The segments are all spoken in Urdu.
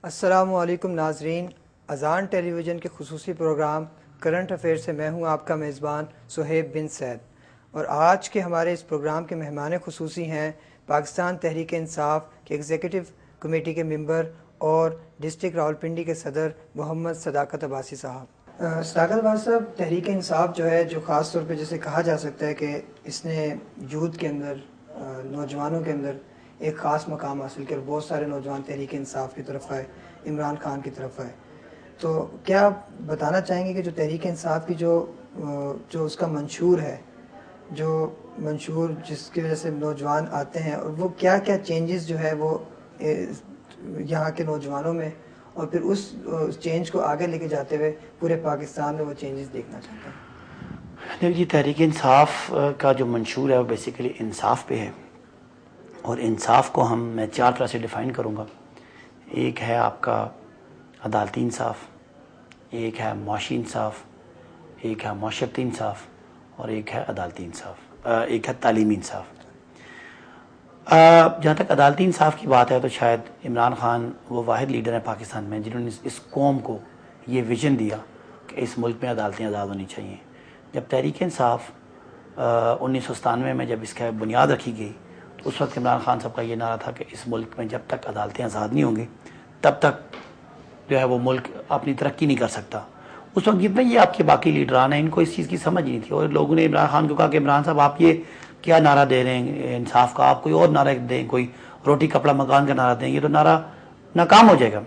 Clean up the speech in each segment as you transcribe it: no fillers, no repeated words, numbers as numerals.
السلام علیکم ناظرین، اذان ٹیلی ویژن کے خصوصی پروگرام کرنٹ افیئر سے میں ہوں آپ کا میزبان سہیب بن سید، اور آج کے ہمارے اس پروگرام کے مہمان خصوصی ہیں پاکستان تحریک انصاف کے ایگزیکٹو کمیٹی کے ممبر اور ڈسٹرکٹ راولپنڈی کے صدر محمد صداقت عباسی صاحب۔ صداقت عباسی صاحب، تحریک انصاف جو ہے، جو خاص طور پہ جسے کہا جا سکتا ہے کہ اس نے یوتھ کے اندر، نوجوانوں کے اندر ایک خاص مقام حاصل کیا، اور بہت سارے نوجوان تحریک انصاف کی طرف آئے، عمران خان کی طرف آئے، تو کیا آپ بتانا چاہیں گے کہ جو تحریک انصاف کی جو اس کا منشور ہے، جو منشور جس کی وجہ سے نوجوان آتے ہیں، اور وہ کیا کیا چینجز جو ہے وہ یہاں کے نوجوانوں میں، اور پھر اس چینج کو آگے لے کے جاتے ہوئے پورے پاکستان میں وہ چینجز دیکھنا چاہتے ہیں؟ دیکھیے، تحریک انصاف کا جو منشور ہے وہ بیسیکلی انصاف پہ ہے، اور انصاف کو میں 4 طرح سے ڈیفائن کروں گا۔ ایک ہے آپ کا عدالتی انصاف، ایک ہے معاشی انصاف، ایک ہے معاشرتی انصاف، اور ایک ہے عدالتی انصاف، ایک ہے تعلیمی انصاف۔ جہاں تک عدالتی انصاف کی بات ہے تو شاید عمران خان وہ واحد لیڈر ہیں پاکستان میں جنہوں نے اس قوم کو یہ ویژن دیا کہ اس ملک میں عدالتیں آزاد ہونی چاہیے۔ جب تحریک انصاف 1997 میں جب اس کا بنیاد رکھی گئی تو اس وقت عمران خان صاحب کا یہ نعرہ تھا کہ اس ملک میں جب تک عدالتیں آزاد نہیں ہوں گی تب تک جو ہے وہ ملک اپنی ترقی نہیں کر سکتا۔ اس وقت جتنے یہ آپ کے باقی لیڈران ہیں ان کو اس چیز کی سمجھ نہیں تھی، اور لوگوں نے عمران خان کو کہا کہ عمران صاحب آپ یہ کیا نعرہ دے رہے ہیں انصاف کا، آپ کوئی اور نعرہ دیں، کوئی روٹی کپڑا مکان کا نعرہ دیں، یہ تو نعرہ ناکام ہو جائے گا۔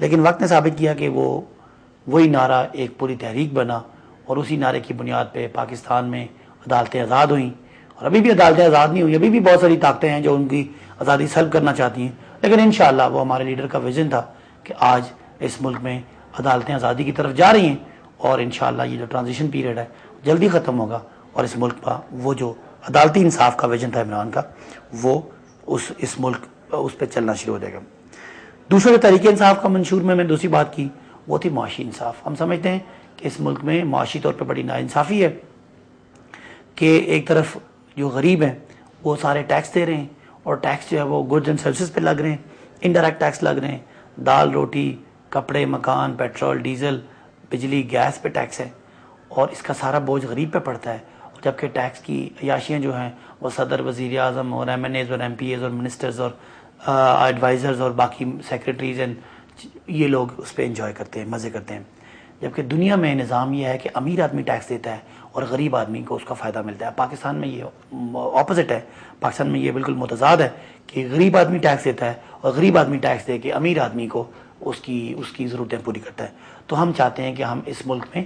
لیکن وقت نے ثابت کیا کہ وہی نعرہ ایک پوری تحریک بنا، اور اسی نعرے کی بنیاد پہ پاکستان میں عدالتیں آزاد ہوئیں، اور ابھی بھی عدالتیں آزاد نہیں ہوئی، ابھی بھی بہت ساری طاقتیں ہیں جو ان کی آزادی سلب کرنا چاہتی ہیں، لیکن انشاءاللہ وہ ہمارے لیڈر کا ویژن تھا کہ آج اس ملک میں عدالتیں آزادی کی طرف جا رہی ہیں، اور انشاءاللہ یہ جو ٹرانزیشن پیریڈ ہے جلدی ختم ہوگا، اور اس ملک کا وہ جو عدالتی انصاف کا ویژن تھا عمران کا، وہ اس ملک اس پہ چلنا شروع ہو جائے گا۔ دوسرا جو تحریک انصاف کا منشور میں دوسری بات کی وہ تھی معاشی انصاف۔ ہم سمجھتے ہیں کہ اس ملک میں معاشی طور پہ بڑی ناانصافی ہے کہ ایک طرف جو غریب ہیں وہ سارے ٹیکس دے رہے ہیں، اور ٹیکس جو ہے وہ گڈز اینڈ سروسز پہ لگ رہے ہیں، انڈائریکٹ ٹیکس لگ رہے ہیں، دال روٹی کپڑے مکان پیٹرول ڈیزل بجلی گیس پہ ٹیکس ہے، اور اس کا سارا بوجھ غریب پہ پڑتا ہے، جبکہ ٹیکس کی عیاشیاں جو ہیں وہ صدر وزیر اعظم اور ایم این ایز اور ایم پی ایز اور منسٹرز اور ایڈوائزرز اور باقی سیکرٹریز یہ لوگ اس پہ انجوائے کرتے ہیں، مزے کرتے ہیں۔ جبکہ دنیا میں نظام یہ ہے کہ امیر آدمی ٹیکس دیتا ہے اور غریب آدمی کو اس کا فائدہ ملتا ہے۔ پاکستان میں یہ اپوزٹ ہے، پاکستان میں یہ بالکل متضاد ہے کہ غریب آدمی ٹیکس دیتا ہے اور غریب آدمی ٹیکس دے کے امیر آدمی کو اس کی ضرورتیں پوری کرتا ہے۔ تو ہم چاہتے ہیں کہ ہم اس ملک میں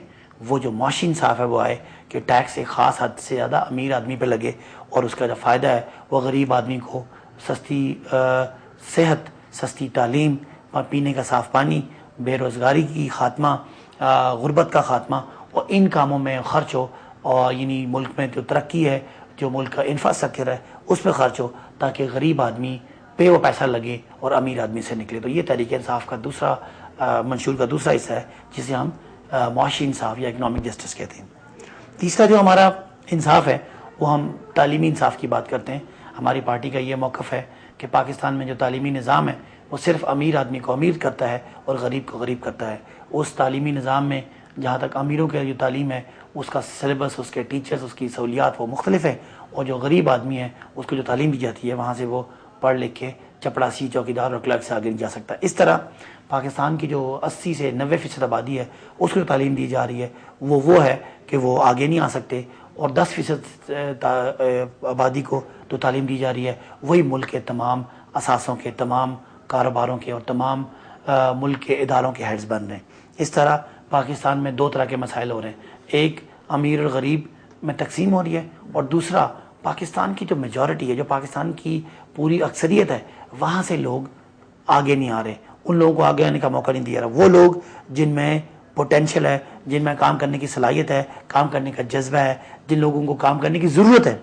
وہ جو معاشی انصاف ہے وہ آئے کہ ٹیکس ایک خاص حد سے زیادہ امیر آدمی پہ لگے، اور اس کا جو فائدہ ہے وہ غریب آدمی کو سستی صحت، سستی تعلیم، پینے کا صاف پانی، بے روزگاری کی خاتمہ، غربت کا خاتمہ، اور ان کاموں میں خرچ ہو، اور یعنی ملک میں جو ترقی ہے، جو ملک کا انفراسٹرکچر ہے اس پہ خرچ ہو، تاکہ غریب آدمی پہ وہ پیسہ لگے اور امیر آدمی سے نکلے۔ تو یہ تحریک انصاف کا دوسرا منشور کا دوسرا حصہ ہے جسے ہم معاشی انصاف یا اکنامک جسٹس کہتے ہیں۔ تیسرا جو ہمارا انصاف ہے وہ ہم تعلیمی انصاف کی بات کرتے ہیں۔ ہماری پارٹی کا یہ موقف ہے کہ پاکستان میں جو تعلیمی نظام ہے وہ صرف امیر آدمی کو امیر کرتا ہے اور غریب کو غریب کرتا ہے۔ اس تعلیمی نظام میں جہاں تک امیروں کے جو تعلیم ہے اس کا سلیبس، اس کے ٹیچرز، اس کی سہولیات وہ مختلف ہیں، اور جو غریب آدمی ہے اس کو جو تعلیم دی جاتی ہے وہاں سے وہ پڑھ لکھ کے چپڑاسی، چوکیدار اور کلرک سے آگے نہیں جا سکتا۔ اس طرح پاکستان کی جو 80 سے 90% آبادی ہے اس کو جو تعلیم دی جا رہی ہے وہ ہے کہ وہ آگے نہیں آ سکتے، اور 10% آبادی کو تو تعلیم دی جا رہی ہے وہی ملک کے تمام اثاثوں کے، تمام کاروباروں کے اور تمام ملک کے اداروں کے ہیڈز بن رہے ہیں۔ اس طرح پاکستان میں 2 طرح کے مسائل ہو رہے ہیں، ایک امیر اور غریب میں تقسیم ہو رہی ہے، اور دوسرا پاکستان کی جو میجورٹی ہے، جو پاکستان کی پوری اکثریت ہے، وہاں سے لوگ آگے نہیں آ رہے، ان لوگوں کو آگے آنے کا موقع نہیں دیا رہا۔ وہ لوگ جن میں پوٹینشل ہے، جن میں کام کرنے کی صلاحیت ہے، کام کرنے کا جذبہ ہے، جن لوگوں کو کام کرنے کی ضرورت ہے،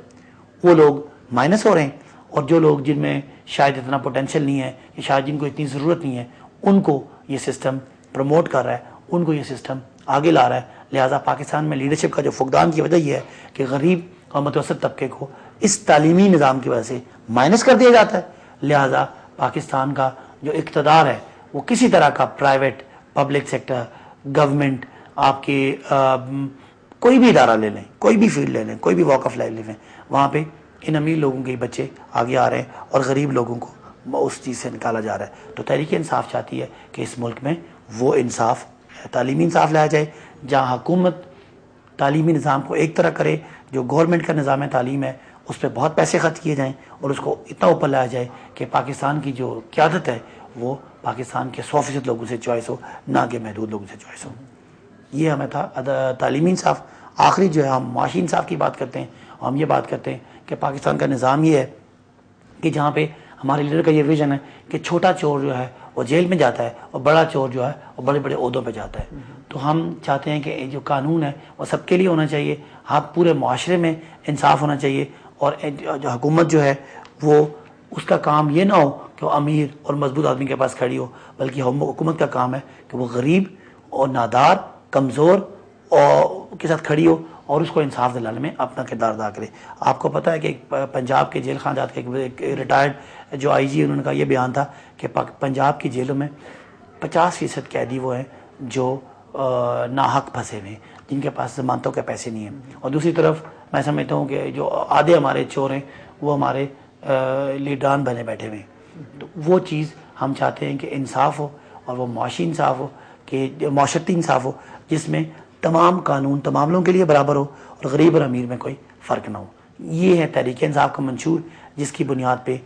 وہ لوگ مائنس ہو رہے ہیں، اور جو لوگ جن میں شاید اتنا پوٹینشل نہیں ہے، یا شاید جن کو اتنی ضرورت نہیں ہے، ان کو یہ سسٹم پروموٹ کر رہا ہے، ان کو یہ سسٹم آگے لا رہا ہے۔ لہٰذا پاکستان میں لیڈرشپ کا جو فقدان کی وجہ یہ ہے کہ غریب اور متوسط طبقے کو اس تعلیمی نظام کی وجہ سے مائنس کر دیا جاتا ہے۔ لہٰذا پاکستان کا جو اقتدار ہے وہ کسی طرح کا پرائیویٹ پبلک سیکٹر گورنمنٹ آپ کے کوئی بھی ادارہ لے لیں, کوئی بھی فیلڈ لے لیں, کوئی بھی واک آف لائف لے لیں, وہاں پہ ان امیر لوگوں کے بچے آگے آ رہے ہیں اور غریب لوگوں کو اس چیز سے نکالا جا رہا ہے. تو تحریک انصاف چاہتی ہے کہ اس ملک میں وہ انصاف, تعلیمی انصاف لایا جائے, جہاں حکومت تعلیمی نظام کو ایک طرح کرے, جو گورنمنٹ کا نظام تعلیم ہے اس پہ بہت پیسے خرچ کیے جائیں اور اس کو اتنا اوپر لایا جائے کہ پاکستان کی جو قیادت ہے وہ پاکستان کے 100% لوگوں سے چوائس ہو, نہ کہ محدود لوگوں سے چوائس ہو. یہ ہمیں تھا تعلیمی انصاف. آخری جو ہے ہم معاشی انصاف کی بات کرتے ہیں, ہم یہ بات کرتے ہیں کہ پاکستان کا نظام یہ ہے کہ جہاں پہ ہمارے لیڈر کا یہ ویژن ہے کہ چھوٹا چور جو ہے وہ جیل میں جاتا ہے اور بڑا چور جو ہے وہ بڑے بڑے عہدوں پہ جاتا ہے. تو ہم چاہتے ہیں کہ جو قانون ہے وہ سب کے لیے ہونا چاہیے, ہاں پورے معاشرے میں انصاف ہونا چاہیے, اور جو حکومت جو ہے وہ اس کا کام یہ نہ ہو کہ وہ امیر اور مضبوط آدمی کے پاس کھڑی ہو, بلکہ حکومت کا کام ہے کہ وہ غریب اور نادار کمزور اور کے ساتھ کھڑی ہو اور اس کو انصاف دلانے میں اپنا کردار ادا کرے. آپ کو پتہ ہے کہ پنجاب کے جیل خانجات کے ایک ریٹائرڈ جو آئی جی, انہوں نے کہا یہ بیان تھا کہ پنجاب کی جیلوں میں 50% قیدی وہ ہیں جو ناحق پھنسے ہوئے ہیں, جن کے پاس ضمانتوں کے پیسے نہیں ہیں. اور دوسری طرف میں سمجھتا ہوں کہ جو آدھے ہمارے چور ہیں وہ ہمارے لیڈران بنے بیٹھے ہوئے ہیں. تو وہ چیز ہم چاہتے ہیں کہ انصاف ہو, اور وہ معاشی انصاف ہو, کہ معاشرتی انصاف ہو, جس میں تمام قانون تمام لوگوں کے لیے برابر ہو اور غریب اور امیر میں کوئی فرق نہ ہو. یہ ہے تحریک انصاف کا منشور, جس کی بنیاد پہ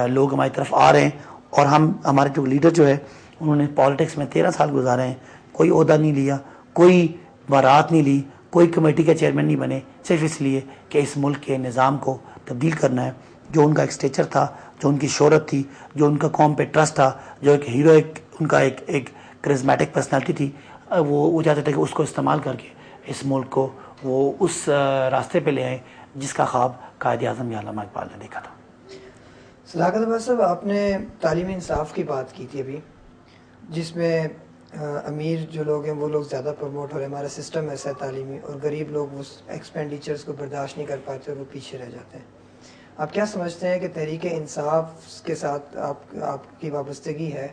لوگ ہماری طرف آ رہے ہیں. اور ہمارے جو لیڈر جو ہے انہوں نے پالیٹکس میں 13 سال گزارے ہیں, کوئی عہدہ نہیں لیا, کوئی بارات نہیں لی, کوئی کمیٹی کا چیئرمین نہیں بنے, صرف اس لیے کہ اس ملک کے نظام کو تبدیل کرنا ہے. جو ان کا ایک اسٹیچر تھا, جو ان کی شہرت تھی, جو ان کا قوم پہ ٹرسٹ تھا, جو ایک ہیرو ان کا ایک کرزمیٹک پرسنالٹی تھی, وہ چاہتے تھے کہ اس کو استعمال کر کے اس ملک کو وہ اس راستے پہ لے آئیں جس کا خواب قائد اعظم علامہ اقبال نے دیکھا تھا. صداقت عباس صاحب, آپ نے تعلیمی انصاف کی بات کی تھی ابھی, جس میں امیر جو لوگ ہیں وہ لوگ زیادہ پروموٹ ہو رہے ہیں, ہمارا سسٹم ایسا ہے تعلیمی, اور غریب لوگ اس ایکسپینڈیچرز کو برداشت نہیں کر پاتے اور وہ پیچھے رہ جاتے ہیں. آپ کیا سمجھتے ہیں کہ تحریک انصاف کے ساتھ آپ کی وابستگی ہے,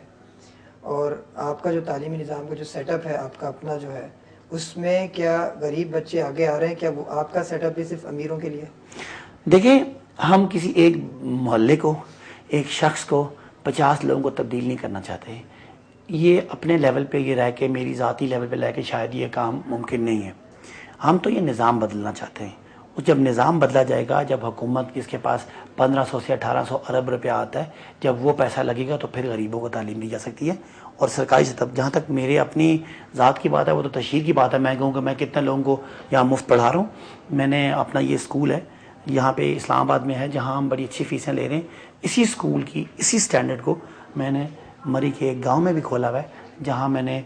اور آپ کا جو تعلیمی نظام کا جو سیٹ اپ ہے آپ کا اپنا جو ہے, اس میں کیا غریب بچے آگے آ رہے ہیں؟ کیا وہ آپ کا سیٹ اپ بھی صرف امیروں کے لیے؟ دیکھیں, ہم کسی ایک محلے کو, ایک شخص کو, 50 لوگوں کو تبدیل نہیں کرنا چاہتے. یہ اپنے لیول پہ یہ رہ کے, میری ذاتی لیول پہ رہ کے شاید یہ کام ممکن نہیں ہے. ہم تو یہ نظام بدلنا چاہتے ہیں. اور جب نظام بدلا جائے گا, جب حکومت جس کے پاس 1500 سے 1800 ارب روپیہ آتا ہے, جب وہ پیسہ لگے گا تو پھر غریبوں کو تعلیم دی جا سکتی ہے. اور سرکاری سطح, جہاں تک میرے اپنی ذات کی بات ہے وہ تو تشہیر کی بات ہے. میں کہوں کہ میں کتنے لوگوں کو یہاں مفت پڑھا رہا ہوں. میں نے اپنا یہ اسکول ہے یہاں پہ اسلام آباد میں ہے, جہاں ہم بڑی اچھی فیسیں لے رہے ہیں. اسی اسکول کی اسی اسٹینڈرڈ کو میں نے مری کے ایک گاؤں میں بھی کھولا ہوا ہے, جہاں میں نے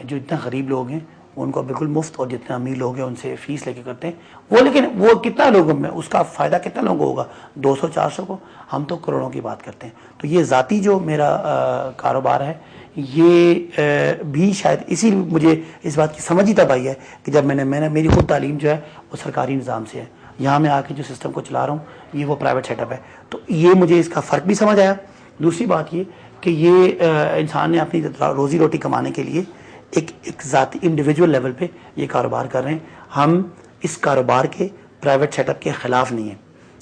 جو اتنے غریب لوگ ہیں ان کو بالکل مفت, اور جتنے امیر لوگ ہیں ان سے فیس لے کے کرتے ہیں وہ. لیکن وہ کتنا لوگوں میں اس کا فائدہ کتنا لوگوں کو ہوگا؟ 200-400 کو. ہم تو کروڑوں کی بات کرتے ہیں. تو یہ ذاتی جو میرا کاروبار ہے, یہ بھی شاید اسی مجھے اس بات کی سمجھ ہی تب آئی ہے کہ جب میں نے میری خود تعلیم جو ہے وہ سرکاری نظام سے ہے. یہاں میں آ کے جو سسٹم کو چلا رہا ہوں یہ وہ پرائیویٹ سیٹ اپ ہے. تو یہ مجھے اس کا فرق بھی سمجھ آیا. دوسری بات یہ کہ یہ انسان نے اپنی روزی روٹی کمانے کے لیے ایک ذاتی انڈیویجول لیول پہ یہ کاروبار کر رہے ہیں. ہم اس کاروبار کے پرائیویٹ سیٹ اپ کے خلاف نہیں ہیں.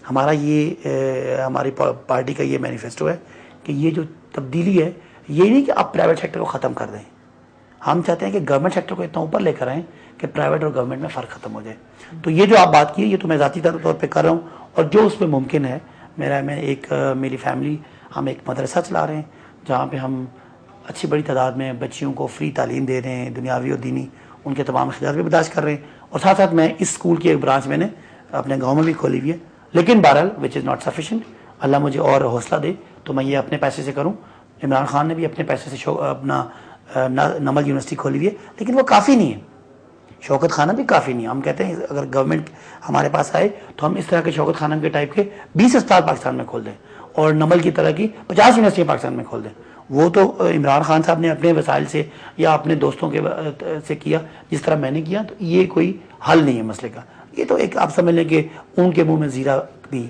ہمارا یہ ہماری پارٹی کا یہ مینیفیسٹو ہے کہ یہ جو تبدیلی ہے یہ نہیں کہ آپ پرائیویٹ سیکٹر کو ختم کر دیں. ہم چاہتے ہیں کہ گورنمنٹ سیکٹر کو اتنا اوپر لے کر آئیں کہ پرائیویٹ اور گورنمنٹ میں فرق ختم ہو جائے. تو یہ جو آپ بات کی یہ تو میں ذاتی طور پہ کر رہا ہوں, اور جو اس میں ممکن ہے میری فیملی, ہم ایک مدرسہ چلا رہے ہیں جہاں پہ ہم اچھی بڑی تعداد میں بچیوں کو فری تعلیم دے رہے ہیں, دنیاوی اور دینی, ان کے تمام اخراجات بھی برداشت کر رہے ہیں. اور ساتھ ساتھ میں اس اسکول کی ایک برانچ میں نے اپنے گاؤں میں بھی کھولی ہوئی ہے. لیکن بہرحال وچ از ناٹ سفیشینٹ. اللہ مجھے اور حوصلہ دے تو میں یہ اپنے پیسے سے کروں. عمران خان نے بھی اپنے پیسے سے اپنا نمل یونیورسٹی کھولی ہوئی ہے, لیکن وہ کافی نہیں ہے. شوکت خانہ بھی کافی نہیں ہے. ہم کہتے ہیں اگر گورنمنٹ ہمارے پاس آئے تو ہم اس طرح کے شوکت خانہ کے ٹائپ کے 20 اسپتال پاکستان میں کھول دیں, اور نمل کی طرح کی 50 یونیورسٹیاں پاکستان میں کھول دیں. وہ تو عمران خان صاحب نے اپنے وسائل سے یا اپنے دوستوں کے سے کیا, جس طرح میں نے کیا. تو یہ کوئی حل نہیں ہے مسئلے کا. یہ تو ایک آپ سمجھ لیں کہ اون کے منہ میں زیرہ بھی,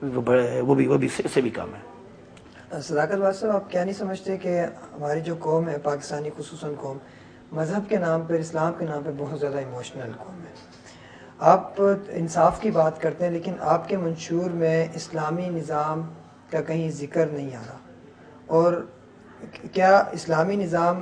وہ بھی اس سے بھی کم ہے. صداقت بات صاحب، آپ کیا نہیں سمجھتے کہ ہماری جو قوم ہے پاکستانی، خصوصاً قوم مذہب کے نام پر، اسلام کے نام پہ بہت زیادہ ایموشنل قوم ہے؟ آپ انصاف کی بات کرتے ہیں لیکن آپ کے منشور میں اسلامی نظام کا کہیں ذکر نہیں آ رہا. اور کیا اسلامی نظام،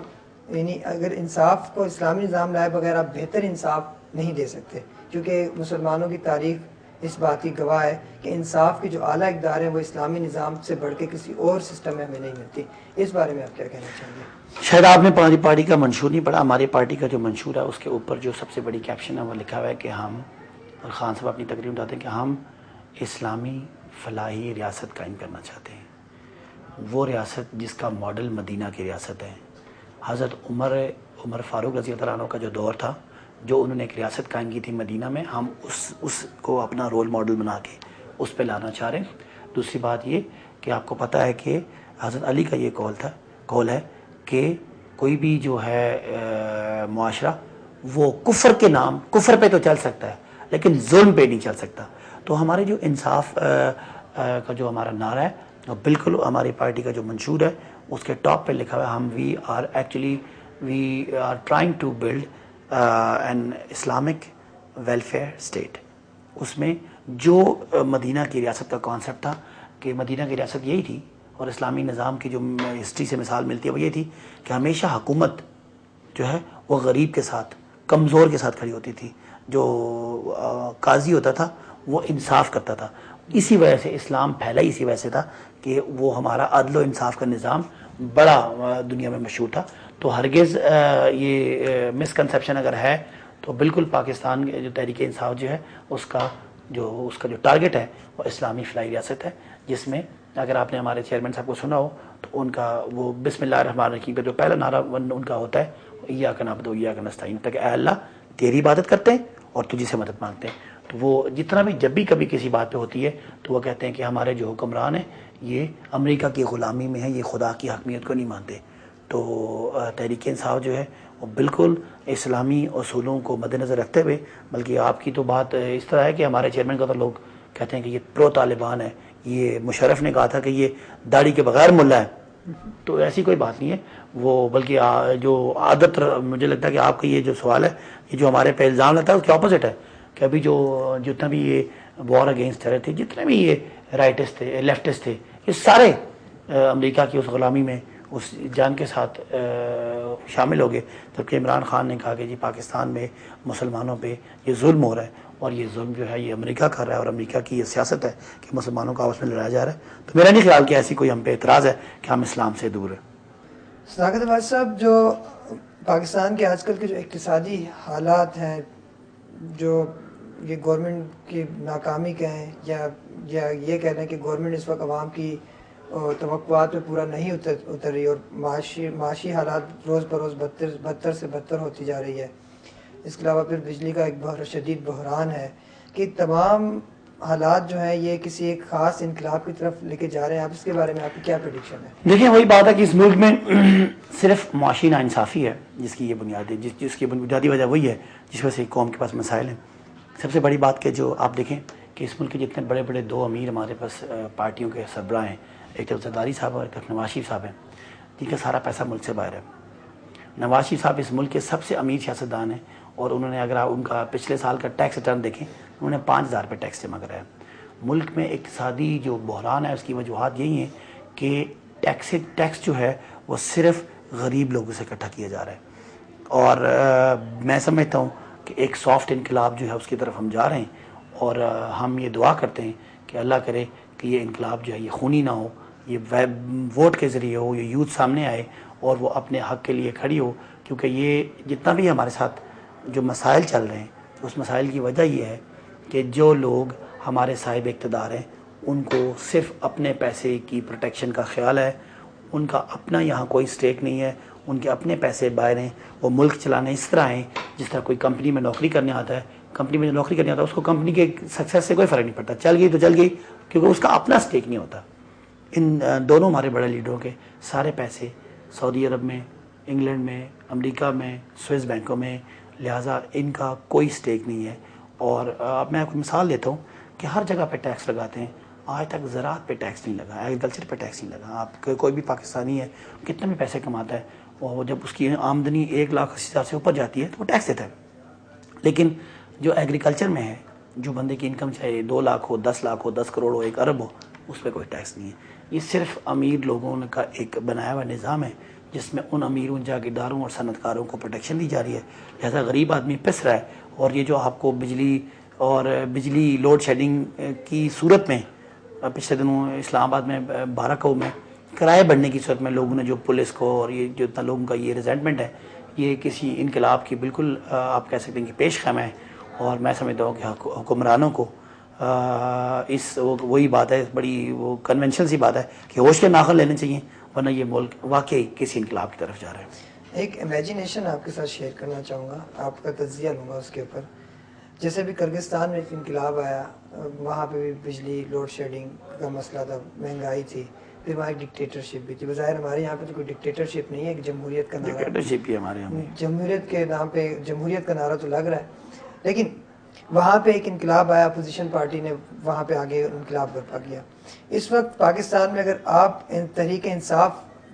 یعنی اگر انصاف کو اسلامی نظام لائے بغیر آپ بہتر انصاف نہیں دے سکتے، کیونکہ مسلمانوں کی تاریخ اس بات کی گواہ ہے کہ انصاف کی جو اعلیٰ اقدار ہیں وہ اسلامی نظام سے بڑھ کے کسی اور سسٹم میں ہمیں نہیں ملتی. اس بارے میں آپ کیا کہنا چاہیں گے؟ شاید آپ نے ہماری پارٹی کا منشور نہیں پڑھا. ہماری پارٹی کا جو منشور ہے اس کے اوپر جو سب سے بڑی کیپشن ہے وہ لکھا ہوا ہے کہ ہم، اور خان صاحب اپنی تقریر بتاتے ہیں کہ ہم اسلامی فلاحی ریاست قائم کرنا چاہتے ہیں. وہ ریاست جس کا ماڈل مدینہ کی ریاست ہے. حضرت عمر فاروق رضی اللہ عنہ کا جو دور تھا، جو انہوں نے ایک ریاست قائم کی تھی مدینہ میں، ہم اس کو اپنا رول ماڈل بنا کے اس پہ لانا چاہ رہے ہیں. دوسری بات یہ کہ آپ کو پتہ ہے کہ حضرت علی کا یہ قول ہے کہ کوئی بھی جو ہے معاشرہ وہ کفر کے نام، کفر پہ تو چل سکتا ہے لیکن ظلم پہ نہیں چل سکتا. تو ہمارے جو انصاف کا جو ہمارا نعرہ ہے، بالکل ہماری پارٹی کا جو منشور ہے اس کے ٹاپ پہ لکھا ہوا ہے، ہم we are trying to build an Islamic welfare state. اس میں جو مدینہ کی ریاست کا کانسیپٹ تھا کہ مدینہ کی ریاست یہی تھی، اور اسلامی نظام کی جو ہسٹری سے مثال ملتی ہے وہ یہ تھی کہ ہمیشہ حکومت جو ہے وہ غریب کے ساتھ، کمزور کے ساتھ کھڑی ہوتی تھی. جو قاضی ہوتا تھا وہ انصاف کرتا تھا. اسی وجہ سے اسلام پھیلا ہی اسی وجہ سے تھا کہ وہ ہمارا عدل و انصاف کا نظام بڑا دنیا میں مشہور تھا. تو ہرگز یہ مسکنسیپشن اگر ہے تو بالکل پاکستان جو تحریک انصاف جو ہے اس کا جو ٹارگٹ ہے وہ اسلامی فلاحی ریاست ہے، جس میں اگر آپ نے ہمارے چیئرمین صاحب کو سنا ہو تو ان کا وہ بسم اللہ الرحمن الرحیم کا جو پہلا نعرہ ان کا ہوتا ہے ایاک نعبد و ایاک نستعین، تاکہ اے اللہ تیری عبادت کرتے ہیں اور تجھی سے مدد مانگتے ہیں. تو وہ جتنا بھی جب بھی کبھی کسی بات پہ ہوتی ہے تو وہ کہتے ہیں کہ ہمارے جو حکمران ہیں یہ امریکہ کی غلامی میں ہیں، یہ خدا کی حاکمیت کو نہیں مانتے. تو تحریک انصاف جو ہے وہ بالکل اسلامی اصولوں کو مد نظر رکھتے ہوئے، بلکہ آپ کی تو بات اس طرح ہے کہ ہمارے چیئرمین کا تو لوگ کہتے ہیں کہ یہ پرو طالبان ہے. یہ مشرف نے کہا تھا کہ یہ داڑھی کے بغیر ملا ہے. تو ایسی کوئی بات نہیں ہے وہ، بلکہ جو عادت مجھے لگتا ہے کہ آپ کا یہ جو سوال ہے، یہ جو ہمارے پہ الزام لگتا ہے اس کے اپوزٹ ہے کہ ابھی جتنا بھی یہ وار اگینسٹ ٹیرر تھے، جتنے بھی یہ رائٹسٹ تھے، لیفٹسٹ تھے، یہ سارے امریکہ کی اس غلامی میں اس جان کے ساتھ شامل ہو گئے. جبکہ عمران خان نے کہا کہ جی پاکستان میں مسلمانوں پہ یہ ظلم ہو رہا ہے، اور یہ ظلم جو ہے یہ امریکہ کر رہا ہے، اور امریکہ کی یہ سیاست ہے کہ مسلمانوں کو آپس میں لڑایا جا رہا ہے. تو میرا نہیں خیال کہ ایسی کوئی ہم پہ اعتراض ہے کہ ہم اسلام سے دور ہیں. صداقت آباد صاحب، جو پاکستان کے آج کل کے جو اقتصادی حالات ہیں، جو یہ گورنمنٹ کی ناکامی کہیں یا یہ کہہ لیں کہ گورنمنٹ اس وقت عوام کی توقعات پہ پورا نہیں اتر رہی، اور معاشی حالات روز بروز بدتر سے بدتر ہوتی جا رہی ہے. اس کے علاوہ پھر بجلی کا ایک بہت شدید بحران ہے، کہ تمام حالات جو ہیں یہ کسی ایک خاص انقلاب کی طرف لے کے جا رہے ہیں. آپ اس کے بارے میں آپ کی کیا پریڈکشن ہے؟ دیکھیں، وہی بات ہے کہ اس ملک میں صرف معاشی ناانصافی ہے جس کی یہ بنیاد ہے، جس کی بنیادی وجہ وہی ہے جس وجہ سے قوم کے پاس مسائل ہیں. سب سے بڑی بات کہ جو آپ دیکھیں کہ اس ملک کے جتنے بڑے بڑے دو امیر ہمارے پاس پارٹیوں کے سربراہ ہیں، ایک طرف زرداری صاحب اور ایک طرف نواز شریف صاحب ہیں، جن کا سارا پیسہ ملک سے باہر ہے. نواز شریف صاحب اس ملک کے سب سے امیر سیاستدان ہیں، اور انہوں نے اگر آپ ان کا پچھلے سال کا ٹیکس ریٹرن دیکھیں، انہوں نے 5,000 پہ ٹیکس جمع کرایا. ملک میں اقتصادی جو بحران ہے اس کی وجوہات یہی ہیں کہ ٹیکس جو ہے وہ صرف غریب لوگوں سے اکٹھا کیا جا رہا ہے. اور میں سمجھتا ہوں کہ ایک سافٹ انقلاب جو ہے اس کی طرف ہم جا رہے ہیں، اور ہم یہ دعا کرتے ہیں کہ اللہ کرے کہ یہ انقلاب جو ہے یہ خونی نہ ہو، یہ ووٹ کے ذریعے ہو، یہ یوتھ سامنے آئے اور وہ اپنے حق کے لیے کھڑی ہو. کیونکہ یہ جتنا بھی ہمارے ساتھ جو مسائل چل رہے ہیں، اس مسائل کی وجہ یہ ہے کہ جو لوگ ہمارے صاحب اقتدار ہیں ان کو صرف اپنے پیسے کی پروٹیکشن کا خیال ہے. ان کا اپنا یہاں کوئی سٹیک نہیں ہے، ان کے اپنے پیسے باہر ہیں. وہ ملک چلانے اس طرح ہیں جس طرح کوئی کمپنی میں نوکری کرنے آتا ہے. کمپنی میں جو نوکری کرنے آتا ہے اس کو کمپنی کے سکسیس سے کوئی فرق نہیں پڑتا، چل گئی تو چل گئی، کیونکہ اس کا اپنا سٹیک نہیں ہوتا. ان دونوں ہمارے بڑے لیڈروں کے سارے پیسے سعودی عرب میں، انگلینڈ میں، امریکہ میں، سوئس بینکوں میں، لہٰذا ان کا کوئی سٹیک نہیں ہے. اور اب میں آپ کو مثال دیتا ہوں کہ ہر جگہ پہ ٹیکس لگاتے ہیں. آج تک زراعت پہ ٹیکس نہیں لگا, ایگریکلچر پہ ٹیکس نہیں لگا. آپ کوئی بھی پاکستانی ہے کتنے بھی پیسے کماتا ہے, اور جب اس کی آمدنی 1,80,000 سے اوپر جاتی ہے تو وہ ٹیکس دیتا ہے. لیکن جو ایگریکلچر میں ہے, جو بندے کی انکم چاہے 2 لاکھ ہو, 10 لاکھ ہو, 10 کروڑ ہو, 1 ارب ہو, اس پہ کوئی ٹیکس نہیں ہے. یہ صرف امیر لوگوں کا ایک بنایا ہوا نظام ہے جس میں ان امیروں, جاگیرداروں اور صنعت کاروں کو پروٹیکشن دی جا رہی ہے. لہذا غریب آدمی پس رہا ہے. اور یہ جو آپ کو بجلی لوڈ شیڈنگ کی صورت میں پچھلے دنوں اسلام آباد میں 12 میں کرائے بڑھنے کی صورت میں لوگوں نے جو پولیس کو, اور یہ جو اتنا لوگوں کا یہ ریزنٹمنٹ ہے, یہ کسی انقلاب کی بالکل آپ کہہ سکتے ہیں کہ پیش خیمہ ہے. اور میں سمجھتا ہوں کہ حکمرانوں کو اس وہی بات ہے, بڑی وہ کنونشنل سی بات ہے کہ ہوش کے ناخن لینے چاہیے, ورنہ یہ ملک واقعی کسی انقلاب کی طرف جا رہا ہے. ایک امیجنیشن آپ کے ساتھ شیئر کرنا چاہوں گا, آپ کا تجزیہ لوں گا اس کے اوپر. جیسے بھی کرگستان میں ایک انقلاب آیا, وہاں پہ بھی بجلی لوڈ شیڈنگ کا مسئلہ تھا, مہنگائی تھی, پھر وہاں ایک ڈکٹیٹرشپ بھی تھی. بظاہر ہمارے یہاں پہ تو کوئی ڈکٹیٹرشپ نہیں ہے, ایک جمہوریت کا نعرہ, ڈکٹیٹرشپ ہی ہمارے یہاں, جمہوریت کے نام پہ جمہوریت کا نعرہ تو لگ رہا ہے. لیکن وہاں پہ ایک انقلاب آیا, اپوزیشن پارٹی نے وہاں پہ آگے انقلاب برپا کیا. اس وقت پاکستان میں اگر آپ تحریک انصاف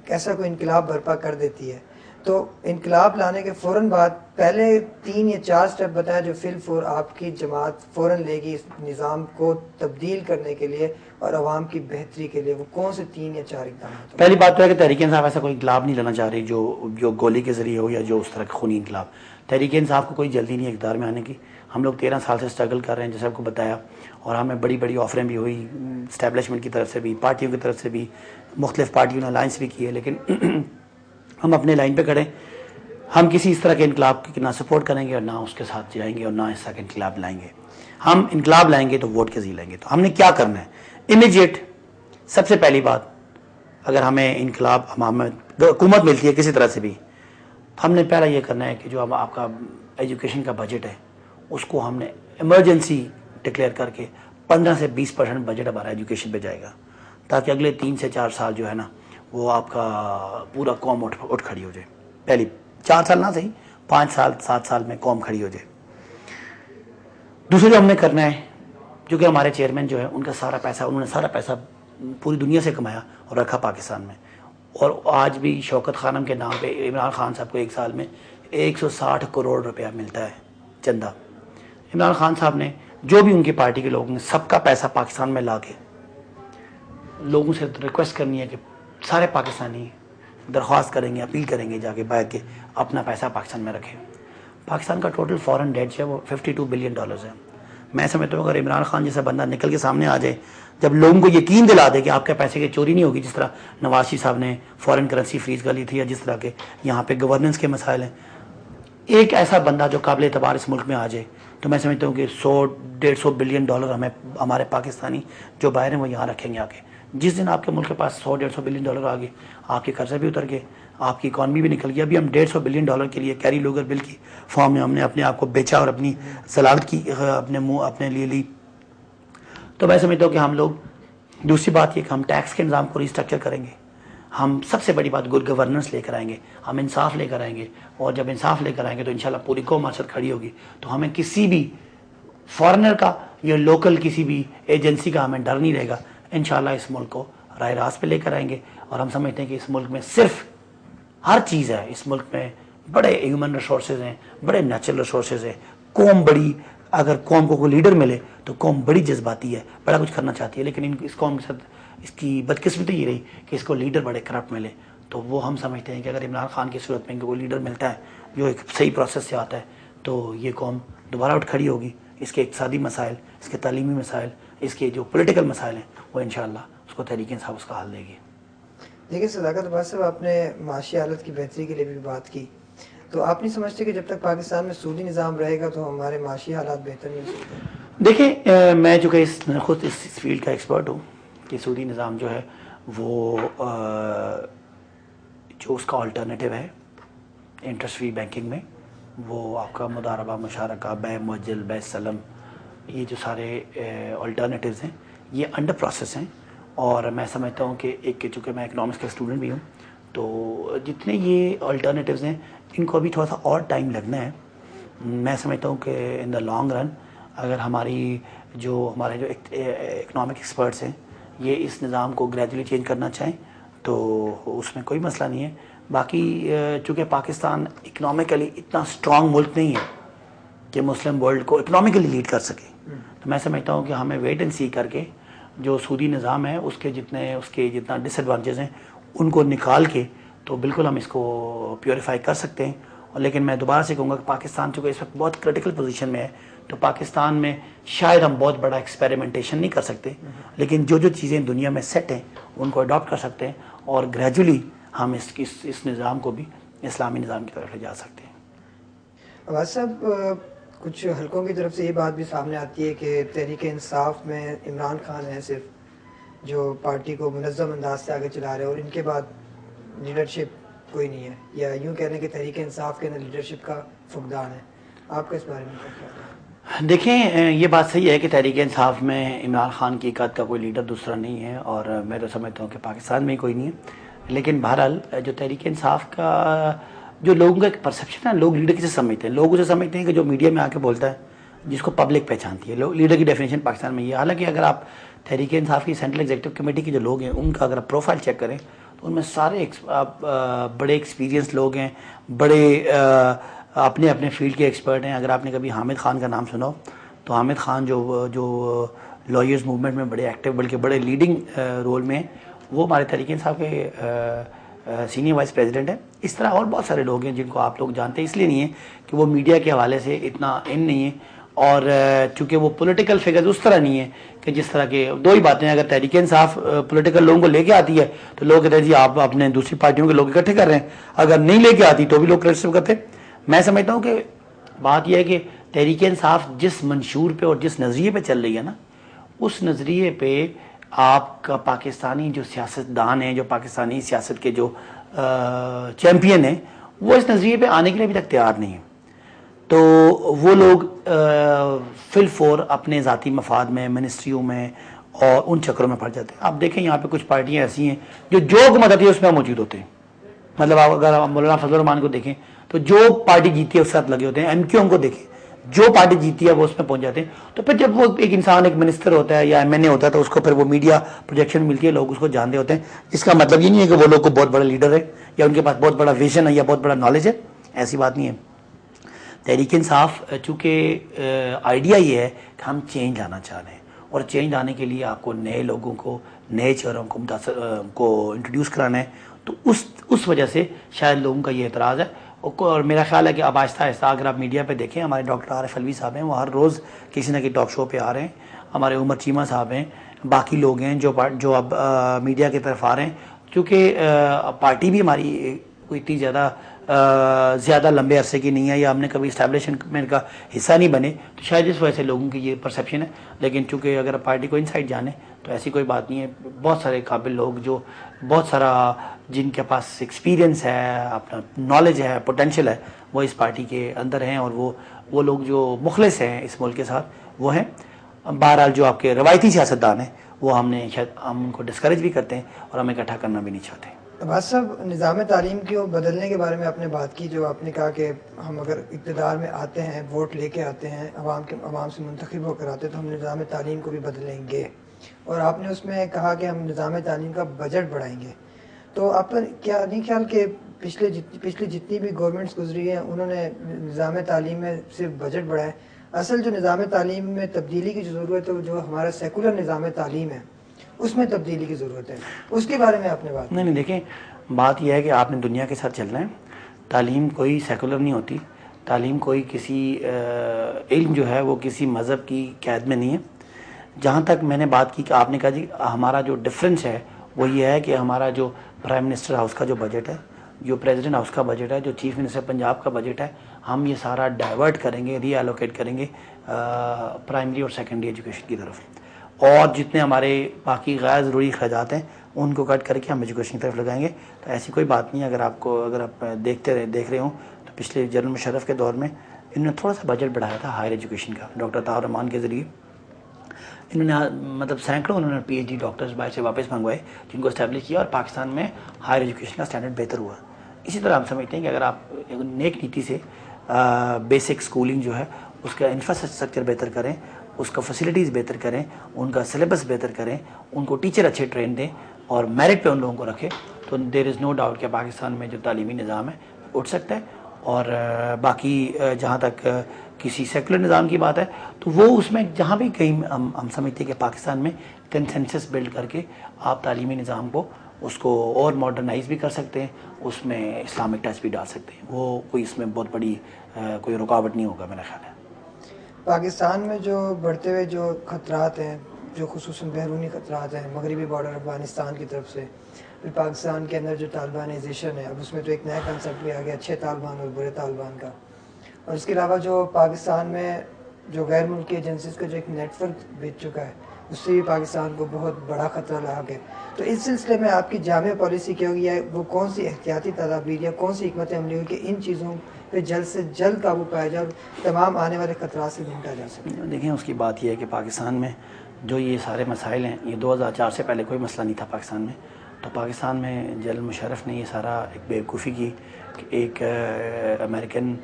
ایسا کوئی انقلاب برپا کر دیتی ہے تو انقلاب لانے کے فوراً بعد پہلے 3 یا 4 سٹیپ بتایا جو فی الفور آپ کی جماعت فوراً لے گی اس نظام کو تبدیل کرنے کے لیے اور عوام کی بہتری کے لیے, وہ کون سے 3 یا 4 اقدامات؟ پہلی بات تو ہے کہ تحریک انصاف ایسا کوئی انقلاب نہیں لانا چاہ رہی جو گولی کے ذریعے ہو یا جو اس طرح کا خونی انقلاب. تحریک انصاف کو کوئی جلدی نہیں اقتدار میں آنے کی. ہم لوگ 13 سال سے اسٹرگل کر رہے ہیں جیسے آپ کو بتایا, اور ہمیں بڑی بڑی آفریں بھی ہوئی اسٹیبلشمنٹ کی طرف سے بھی, پارٹیوں کی طرف سے بھی, مختلف پارٹیوں نے الائنس بھی کی ہے. لیکن ہم اپنے لائن پہ کھڑے, ہم کسی اس طرح کے انقلاب کی نہ سپورٹ کریں گے اور نہ اس کے ساتھ جائیں گے اور نہ اس طرح کے انقلاب لائیں گے. ہم انقلاب لائیں گے تو ووٹ کے ذریعے لائیں گے. تو ہم نے کیا کرنا ہے امیجیٹ, سب سے پہلی بات, اگر ہمیں انقلاب ہمیں حکومت ملتی ہے کسی طرح سے بھی, ہم نے پہلا یہ کرنا ہے کہ جو آپ کا ایجوکیشن کا بجٹ ہے اس کو ہم نے ایمرجنسی ڈکلیئر کر کے 15 سے 20% بجٹ ہمارا ایجوکیشن پہ جائے گا, تاکہ اگلے 3 سے 4 سال جو ہے نا وہ آپ کا پورا قوم اٹھ کھڑی ہو جائے. پہلی 4 سال نہ صحیح 5 سال 7 سال میں قوم کھڑی ہو جائے. دوسرا جو ہم نے کرنا ہے, جو کہ ہمارے چیئرمین جو ہے ان کا سارا پیسہ, انہوں نے سارا پیسہ پوری دنیا سے کمایا اور رکھا پاکستان میں, اور آج بھی شوکت خانم کے نام پہ عمران خان صاحب کو 1 سال میں 160 کروڑ روپیہ ملتا ہے چندہ. عمران خان صاحب نے جو بھی ان کی پارٹی کے لوگوں نے سب کا پیسہ پاکستان میں لا کے لوگوں سے ریکویسٹ کرنی ہے کہ سارے پاکستانی درخواست کریں گے, اپیل کریں گے جا کے بیٹھ کے اپنا پیسہ پاکستان میں رکھیں. پاکستان کا ٹوٹل فورن ڈیٹ جو ہے وہ $52 بلین ہے. میں سمجھتا ہوں اگر عمران خان جیسا بندہ نکل کے سامنے آ جائے, جب لوگوں کو یقین دلا دے کہ آپ کے پیسے کی چوری نہیں ہوگی, جس طرح نواز شریف صاحب نے فورن کرنسی فریز کر لی تھی, یا جس طرح کے یہاں پہ گورننس کے مسائل ہیں, ایک ایسا بندہ جو قابل اعتبار اس ملک میں آ جائے تو میں سمجھتا ہوں کہ $100-150 بلین ہمیں ہمارے پاکستانی جو باہر ہیں وہ یہاں رکھیں گے آ کے. جس دن آپ کے ملک کے پاس $100-150 بلین آ گئے, آپ کے قرضے بھی اتر گئے, آپ کی اکانومی بھی نکل گئی. ابھی ہم $150 بلین کے لیے کیری لوگر بل کی فارم میں ہم نے اپنے آپ کو بیچا اور اپنی ضلالت کی اپنے لیے لی. تو میں سمجھتا ہوں کہ ہم لوگ, دوسری بات یہ کہ ہم ٹیکس کے نظام کو ریسٹرکچر کریں گے. ہم سب سے بڑی بات گڈ گورننس لے کر آئیں گے, ہم انصاف لے کر آئیں گے, اور جب انصاف لے کر آئیں گے تو انشاءاللہ پوری قوم ہمارے ساتھ کھڑی ہوگی. تو ہمیں کسی بھی فارنر کا یا لوکل کسی بھی ایجنسی کا ہمیں ڈر نہیں رہے گا. انشاءاللہ اس ملک کو راہ راست پہ لے کر آئیں گے. اور ہم سمجھتے ہیں کہ اس ملک میں صرف ہر چیز ہے, اس ملک میں بڑے ہیومن ریسورسز ہیں, بڑے نیچرل ریسورسز ہیں. قوم بڑی, اگر قوم کو کوئی لیڈر ملے تو قوم بڑی جذباتی ہے, بڑا کچھ کرنا چاہتی ہے. لیکن اس قوم کے ساتھ اس کی بدقسمتی یہ رہی کہ اس کو لیڈر بڑے کرپٹ ملے. تو وہ ہم سمجھتے ہیں کہ اگر عمران خان کی صورت میں کوئی لیڈر ملتا ہے جو ایک صحیح پروسیس سے آتا ہے تو یہ قوم دوبارہ اٹھ کھڑی ہوگی. اس کے اقتصادی مسائل, اس کے تعلیمی مسائل, اس کے جو پولیٹیکل مسائل ہیں وہ انشاءاللہ اس کو تحریک انصاف اس کا حل دے گی. دیکھیں صداقت عباس صاحب, آپ نے معاشی حالت کی بہتری کے لیے بھی بات کی, تو آپ نہیں سمجھتے کہ جب تک پاکستان میں سودی نظام رہے گا تو ہمارے معاشی حالات بہتر نہیں ہو سکتے؟ دیکھیں میں چونکہ خود اس فیلڈ کا ایکسپرٹ ہوں کہ سودی نظام جو ہے وہ جو اس کا آلٹرنیٹیو ہے انٹرسٹ فری بینکنگ میں, وہ آپ کا مضاربہ, مشارکہ, بے مؤجل, بے سلم, یہ جو سارے آلٹرنیٹیوز ہیں یہ انڈر پروسیس ہیں. اور میں سمجھتا ہوں کہ چونکہ میں اکنامکس کا اسٹوڈنٹ بھی ہوں تو جتنے یہ آلٹرنیٹیوز ہیں ان کو ابھی تھوڑا سا اور ٹائم لگنا ہے. میں سمجھتا ہوں کہ ان دا لانگ رن اگر ہمارے جو اکنامک ایکسپرٹس ہیں یہ اس نظام کو گریجولی چینج کرنا چاہیں تو اس میں کوئی مسئلہ نہیں ہے. باقی چونکہ پاکستان اکنامکلی اتنا اسٹرانگ ملک نہیں ہے کہ مسلم ورلڈ کو اکنامکلی لیڈ کر سکے, تو میں سمجھتا ہوں کہ ہمیں ویٹ اینڈ سی کر کے جو سودی نظام ہے اس کے جتنا ڈس ایڈوانٹیجز ہیں ان کو نکال کے تو بالکل ہم اس کو پیوریفائی کر سکتے ہیں. اور لیکن میں دوبارہ سے کہوں گا کہ پاکستان چونکہ اس وقت بہت کرٹیکل پوزیشن میں ہے, تو پاکستان میں شاید ہم بہت بڑا ایکسپیریمنٹیشن نہیں کر سکتے, لیکن جو چیزیں دنیا میں سیٹ ہیں ان کو اڈاپٹ کر سکتے ہیں اور گریجولی ہم اس نظام کو بھی اسلامی نظام کی طرف لے جا سکتے ہیں. عباس صاحب, کچھ حلقوں کی طرف سے یہ بات بھی سامنے آتی ہے کہ تحریک انصاف میں عمران خان ہے صرف جو پارٹی کو منظم انداز سے آگے چلا رہے ہیں, اور ان کے بعد لیڈرشپ کوئی نہیں ہے, یا یوں کہہ لیں کہ تحریک انصاف کے اندر لیڈرشپ کا فقدان ہے. آپ کا اس بارے میں کیا خیال ہے؟ دیکھیں, یہ بات صحیح ہے کہ تحریک انصاف میں عمران خان کی قد کا کوئی لیڈر دوسرا نہیں ہے, اور میں تو سمجھتا ہوں کہ پاکستان میں ہی کوئی نہیں ہے. لیکن بہرحال جو تحریک انصاف کا جو لوگوں کا ایک پرسیپشن ہے, لوگ لیڈر کسے سمجھتے ہیں؟ لوگ اسے سمجھتے ہیں کہ جو میڈیا میں آ کے بولتا ہے, جس کو پبلک پہچانتی ہے. لیڈر کی ڈیفینیشن پاکستان میں یہ ہے. حالانکہ اگر آپ تحریک انصاف کی سینٹرل ایگزیکٹو کمیٹی کے جو لوگ ہیں ان کا اگر آپ پروفائل چیک کریں تو ان میں سارے بڑے ایکسپیرینس لوگ ہیں, بڑے اپنے اپنے فیلڈ کے ایکسپرٹ ہیں. اگر آپ نے کبھی حامد خان کا نام سنا ہو تو حامد خان جو لائرز موومنٹ میں بڑے ایکٹیو بلکہ بڑے لیڈنگ رول میں ہیں, وہ ہمارے تحریک انصاف کے سینئر وائس پریزیڈنٹ ہیں. اس طرح اور بہت سارے لوگ ہیں جن کو آپ لوگ جانتے ہیں, اس لیے نہیں ہے کہ وہ میڈیا کے حوالے سے اتنا ان نہیں ہے, اور چونکہ وہ پولیٹیکل فگرز اس طرح نہیں ہے کہ جس طرح کے دو ہی باتیں ہیں. اگر تحریک انصاف پولیٹیکل لوگوں کو لے کے آتی ہے تو لوگ کہتے ہیں جی آپ اپنے دوسری پارٹیوں کے لوگ اکٹھے کر رہے ہیں, اگر نہیں لے کے آتی تو بھی لوگ کرٹیسزم کرتے. میں سمجھتا ہوں کہ بات یہ ہے کہ تحریک انصاف جس منشور پہ اور جس نظریے پہ چل رہی ہے نا, اس نظریے پہ آپ کا پاکستانی جو سیاستدان ہیں, جو پاکستانی سیاست کے جو چیمپئن ہیں, وہ اس نظریے پہ آنے کے لیے ابھی تک تیار نہیں ہیں. تو وہ لوگ فی الفور اپنے ذاتی مفاد میں, منسٹریوں میں اور ان چکروں میں پڑ جاتے ہیں. آپ دیکھیں یہاں پہ کچھ پارٹیاں ایسی ہیں جو حکومت آتی ہے اس میں موجود ہوتے ہیں. مطلب آپ اگر مولانا فضل الرحمان کو دیکھیں تو جو پارٹی جیتی ہے اس ساتھ لگے ہوتے ہیں. ایم کیو ایم کو دیکھیں, جو پارٹی جیتی ہے وہ اس میں پہنچ جاتے ہیں. تو پھر جب وہ ایک انسان ایک منسٹر ہوتا ہے یا ایم این اے ہوتا ہے تو اس کو پھر وہ میڈیا پروجیکشن ملتی ہے, لوگ اس کو جانتے ہوتے ہیں. اس کا مطلب یہ نہیں ہے کہ وہ لوگ کو بہت بڑا لیڈر ہے یا ان کے پاس بہت بڑا ویژن ہے یا بہت بڑا نالج ہے, ایسی بات نہیں ہے. تحریک انصاف چونکہ آئیڈیا یہ ہے کہ ہم چینج لانا چاہ رہے ہیں, اور چینج لانے کے لیے آپ کو نئے لوگوں کو, نئے چہروں کو انٹروڈیوس کرانا ہے. تو اس وجہ سے شاید لوگوں کا یہ اعتراض ہے. اور میرا خیال ہے کہ اب آہستہ آہستہ اگر آپ میڈیا پہ دیکھیں, ہمارے ڈاکٹر عارف الوی صاحب ہیں, وہ ہر روز کسی نہ کسی ٹاک شو پہ آ رہے ہیں. ہمارے عمر چیمہ صاحب ہیں, باقی لوگ ہیں جو اب میڈیا کی طرف آ رہے ہیں. کیونکہ پارٹی بھی ہماری کوئی اتنی زیادہ لمبے عرصے کی نہیں ہے, یا ہم نے کبھی اسٹیبلشمنٹ کا حصہ نہیں بنے, تو شاید اس وجہ سے لوگوں کی یہ پرسیپشن ہے. لیکن چونکہ اگر پارٹی کو انسائڈ جانے تو ایسی کوئی بات نہیں ہے. بہت سارے قابل لوگ جو بہت سارا جن کے پاس ایکسپیرینس ہے, اپنا نالج ہے, پوٹینشیل ہے, وہ اس پارٹی کے اندر ہیں, اور وہ لوگ جو مخلص ہیں اس ملک کے ساتھ وہ ہیں. بہرحال جو آپ کے روایتی سیاستدان ہیں وہ ہم ان کو ڈسکریج بھی کرتے ہیں اور ہم اکٹھا کرنا بھی نہیں چاہتے. عباس صاحب, نظام تعلیم کو بدلنے کے بارے میں آپ نے بات کی, جو آپ نے کہا کہ ہم اگر اقتدار میں آتے ہیں, ووٹ لے کے آتے ہیں, عوام سے منتخب ہو کر آتے ہیں, تو ہم نظام تعلیم کو بھی بدلیں گے. اور آپ نے اس میں کہا کہ ہم نظام تعلیم کا بجٹ بڑھائیں گے. تو آپ کا کیا نہیں خیال کہ پچھلی جتنی بھی گورنمنٹس گزری ہیں انہوں نے نظام تعلیم میں صرف بجٹ بڑھائے؟ اصل جو نظام تعلیم میں تبدیلی کی ضرورت ہے, جو ہمارا سیکولر نظام تعلیم ہے اس میں تبدیلی کی ضرورت ہے, اس کے بارے میں آپ نے بات نہیں دیکھیں, بات یہ ہے کہ آپ نے دنیا کے ساتھ چلنا ہے. تعلیم کوئی سیکولر نہیں ہوتی, تعلیم کوئی کسی علم جو ہے وہ کسی مذہب کی قید میں نہیں ہے. جہاں تک میں نے بات کی کہ آپ نے کہا جی ہمارا جو ڈفرینس ہے وہ یہ ہے کہ ہمارا جو پرائم منسٹر ہاؤس کا جو بجٹ ہے, جو پریزیڈنٹ ہاؤس کا بجٹ ہے, جو چیف منسٹر پنجاب کا بجٹ ہے, ہم یہ سارا ڈائیورٹ کریں گے, ری ایلوکیٹ کریں گے پرائمری اور سیکنڈری ایجوکیشن کی طرف, اور جتنے ہمارے باقی غیر ضروری اخراجات ہیں ان کو کٹ کر کے ہم ایجوکیشن کی طرف لگائیں گے. تو ایسی کوئی بات نہیں ہے. اگر آپ دیکھ رہے ہوں تو پچھلے جنرل مشرف کے دور میں انہوں نے تھوڑا سا بجٹ بڑھایا تھا ہائر ایجوکیشن کا, ڈاکٹر طاہر الرحمان کے ذریعے. انہوں نے مطلب سینکڑوں انہوں نے پی ایچ ڈی ڈاکٹرز باہر سے واپس منگوائے جن کو اسٹیبلش کیا, اور پاکستان میں ہائر ایجوکیشن کا اسٹینڈرڈ بہتر ہوا. اسی طرح ہم سمجھتے ہیں کہ اگر آپ نیک نیتی سے بیسک اسکولنگ جو ہے اس کا انفراسٹرکچر بہتر کریں, اس کا فیسلٹیز بہتر کریں, ان کا سلیبس بہتر کریں, ان کو ٹیچر اچھے ٹرین دیں اور میرٹ پہ ان لوگوں کو رکھیں, تو دیر از نو ڈاؤٹ کہ پاکستان میں جو تعلیمی نظام ہے اٹھ سکتا ہے. اور باقی جہاں تک کسی سیکولر نظام کی بات ہے تو وہ اس میں جہاں بھی کہیں ہم سمجھتے ہیں کہ پاکستان میں کنسنسس بلڈ کر کے آپ تعلیمی نظام کو اس کو اور ماڈرنائز بھی کر سکتے ہیں, اس میں اسلامک ٹچ بھی ڈال سکتے ہیں, وہ کوئی اس میں بہت بڑی کوئی رکاوٹ نہیں ہوگا میرا خیال ہے. پاکستان میں جو بڑھتے ہوئے جو خطرات ہیں, جو خصوصاً بیرونی خطرات ہیں, مغربی بارڈر افغانستان کی طرف سے, پھر پاکستان کے اندر جو طالبانائزیشن ہے, اب اس میں تو ایک نیا کنسیپٹ بھی آ گیا اچھے طالبان اور برے طالبان کا, اور اس کے علاوہ جو پاکستان میں جو غیر ملکی ایجنسیز کا جو ایک نیٹ ورک بچ چکا ہے, اس سے بھی پاکستان کو بہت بڑا خطرہ لاحق ہے. تو اس سلسلے میں آپ کی جامع پالیسی کیا ہوگی, یا وہ کون سی احتیاطی تدابیر یا کون سی حکمت عملی ہوگی کہ ان چیزوں پہ جلد سے جلد قابو پایا جائے اور تمام آنے والے خطرات سے نمٹا جا سکے؟ دیکھیں, اس کی بات یہ ہے کہ پاکستان میں جو یہ سارے مسائل ہیں, یہ 2004 سے پہلے کوئی مسئلہ نہیں تھا پاکستان میں. تو پاکستان میں جنرل مشرف نے یہ سارا ایک بیوقوفی کی کہ ایک امریکن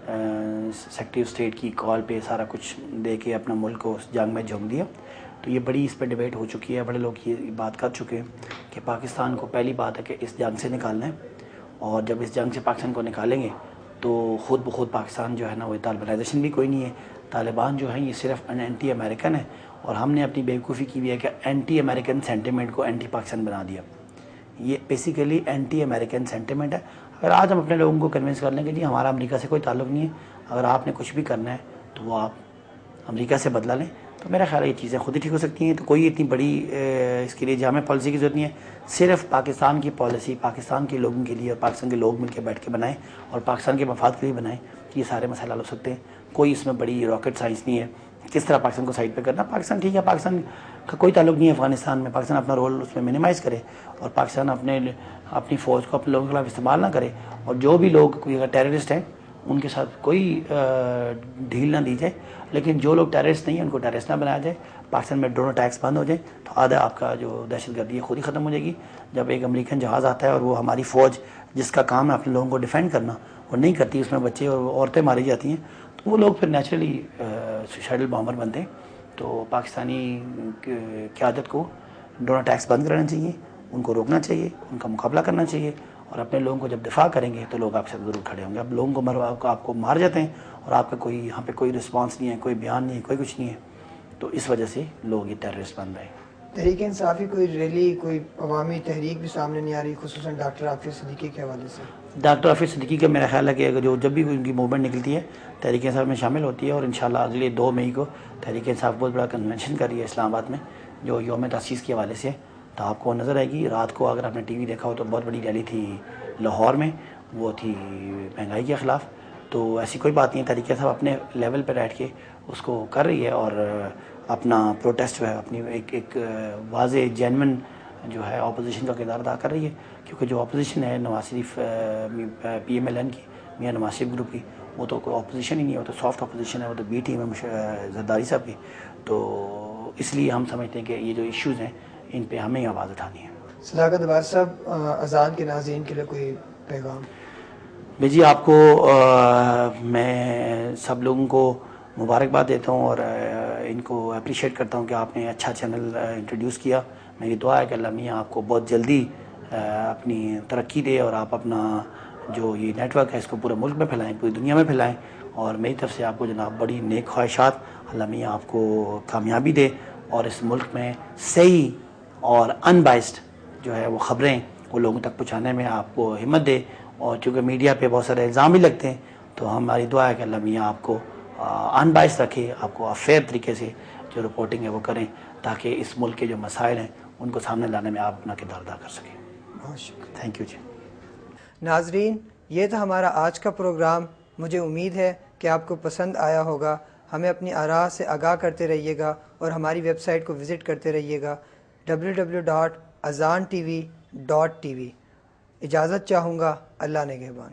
سیکرٹری آف اسٹیٹ کی کال پہ سارا کچھ دے کے اپنا ملک کو اس جنگ میں جھونک دیا. تو یہ بڑی اس پہ ڈیبیٹ ہو چکی ہے, بڑے لوگ یہ بات کر چکے ہیں کہ پاکستان کو پہلی بات ہے کہ اس جنگ سے نکالنا ہے, اور جب اس جنگ سے پاکستان کو نکالیں گے تو خود بخود پاکستان جو ہے نا, وہ طالبانائزیشن بھی کوئی نہیں ہے, طالبان جو ہیں یہ صرف اینٹی امریکن ہے, اور ہم نے اپنی بیوقوفی کی بھی ہے کہ اینٹی امریکن سینٹیمنٹ کو اینٹی پاکستان بنا دیا. یہ بیسیکلی اینٹی امریکن سینٹیمنٹ ہے. اگر آج ہم اپنے لوگوں کو کنونس کر لیں کہ جی ہمارا امریکہ سے کوئی تعلق نہیں ہے, اگر آپ نے کچھ بھی کرنا ہے تو وہ آپ امریکہ سے بدلا لیں, تو میرا خیال ہے یہ چیزیں خود ہی ٹھیک ہو سکتی ہیں. تو کوئی اتنی بڑی اس کے لیے جامع پالیسی کی ضرورت نہیں ہے, صرف پاکستان کی پالیسی پاکستان کے لوگوں کے لیے اور پاکستان کے لوگ مل کے بیٹھ کے بنائیں اور پاکستان کے مفاد کے لیے بنائیں, یہ سارے مسائل حل ہو سکتے ہیں. کوئی اس میں بڑی راکٹ سائنس نہیں ہے کس طرح پاکستان کو سائڈ پہ کرنا. پاکستان ٹھیک ہے, پاکستان کا کوئی تعلق نہیں ہے افغانستان میں, پاکستان اپنا رول اس میں منیمائز کرے, اور پاکستان اپنی فوج کو اپنے لوگوں کے خلاف استعمال نہ کرے, اور جو بھی لوگ کوئی اگر ٹیررسٹ ہیں ان کے ساتھ کوئی ڈھیل نہ دی جائے, لیکن جو لوگ ٹیررسٹ نہیں ہیں ان کو ٹیررسٹ نہ بنایا جائے. پاکستان میں ڈرون اٹیکس بند ہو جائیں تو آدھا آپ کا جو دہشت گردی ہے خود ہی ختم ہو جائے گی. جب ایک امریکن جہاز آتا ہے اور وہ ہماری فوج جس کا کام ہے اپنے لوگوں کو ڈیفینڈ کرنا وہ نہیں کرتی, اس میں بچے اور عورتیں ماری جاتی ہیں, تو وہ لوگ پھر نیچرلی سوسائڈل بامبر بنتے ہیں. تو پاکستانی قیادت کو ڈرون اٹیکس بند کرانا چاہیے, ان کو روکنا چاہیے, ان کا مقابلہ کرنا چاہیے, اور اپنے لوگوں کو جب دفاع کریں گے تو لوگ آپ سے ضرور کھڑے ہوں گے. اب لوگوں کو آپ کو مار جاتے ہیں اور آپ کا کوئی یہاں پہ کوئی رسپانس نہیں ہے, کوئی بیان نہیں ہے, کوئی کچھ نہیں ہے, تو اس وجہ سے لوگ یہ ٹیررسٹ بن رہے ہیں. تحریک انصافی کوئی ریلی کوئی عوامی تحریک بھی سامنے نہیں آ رہی, خصوصاً ڈاکٹر عافیہ صدیقی کے حوالے سے؟ ڈاکٹر عافیہ صدیقی کا میرا خیال ہے کہ جو جب بھی ان کی موومنٹ نکلتی ہے تحریک انصاف میں شامل ہوتی ہے, اور انشاءاللہ اگلے 2 مئی کو تحریک انصاف بہت بڑا کنونشن کر رہی ہے اسلام آباد میں جو یوم تاسیس کے حوالے سے, تو آپ کو نظر آئے گی. رات کو اگر آپ نے ٹی وی دیکھا ہو تو بہت بڑی ریلی تھی لاہور میں, وہ تھی مہنگائی کے خلاف. تو ایسی کوئی بات نہیں ہے, تحریک انصاف اپنے لیول پہ بیٹھ کے اس کو کر رہی ہے, اور اپنا پروٹیسٹ جو ہے اپنی ایک واضح جینون جو ہے اپوزیشن کا کردار ادا کر رہی ہے. کیونکہ جو اپوزیشن ہے Nawaz Sharif P M L N کی, میاں نواز شریف گروپ کی, وہ تو کوئی اپوزیشن ہی نہیں ہے, وہ تو سافٹ اپوزیشن ہے, وہ تو بی ٹیم ہے زرداری صاحب کی. تو اس لیے ہم سمجھتے ہیں کہ یہ جو ایشوز ہیں ان پہ ہمیں آواز اٹھانی ہے. صداقت وار صاحب, اذان کے ناظرین کے لیے کوئی پیغام؟ جی آپ کو میں سب لوگوں کو مبارکباد دیتا ہوں, اور ان کو اپریشیٹ کرتا ہوں کہ آپ نے اچھا چینل انٹروڈیوس کیا. میری دعا ہے کہ اللہ میاں آپ کو بہت جلدی اپنی ترقی دے, اور آپ اپنا جو یہ نیٹ ورک ہے اس کو پورے ملک میں پھیلائیں, پوری دنیا میں پھیلائیں. اور میری طرف سے آپ کو جناب بڑی نیک خواہشات, اللہ میاں آپ کو کامیابی دے, اور اس ملک میں صحیح اور ان بائسڈ جو ہے وہ خبریں وہ لوگوں تک پہنچانے میں آپ کو ہمت دے. اور چونکہ میڈیا پہ بہت سارے الزام بھی لگتے ہیں, تو ہماری دعا ہے کہ اللہ میاں آپ کو ان بائسڈ رکھے, آپ کو فیئر طریقے سے جو رپورٹنگ ہے وہ کریں, تاکہ اس ملک کے جو مسائل ہیں ان کو سامنے لانے میں آپ اپنا کردار ادا کر سکیں. بہت شکریہ. تھینک یو جی. ناظرین, یہ تھا ہمارا آج کا پروگرام. مجھے امید ہے کہ آپ کو پسند آیا ہوگا. ہمیں اپنی آراء سے آگاہ کرتے رہیے گا, اور ہماری ویب سائٹ کو وزٹ کرتے رہیے گا www.azantv.tv. اجازت چاہوں گا. اللہ نگہبان.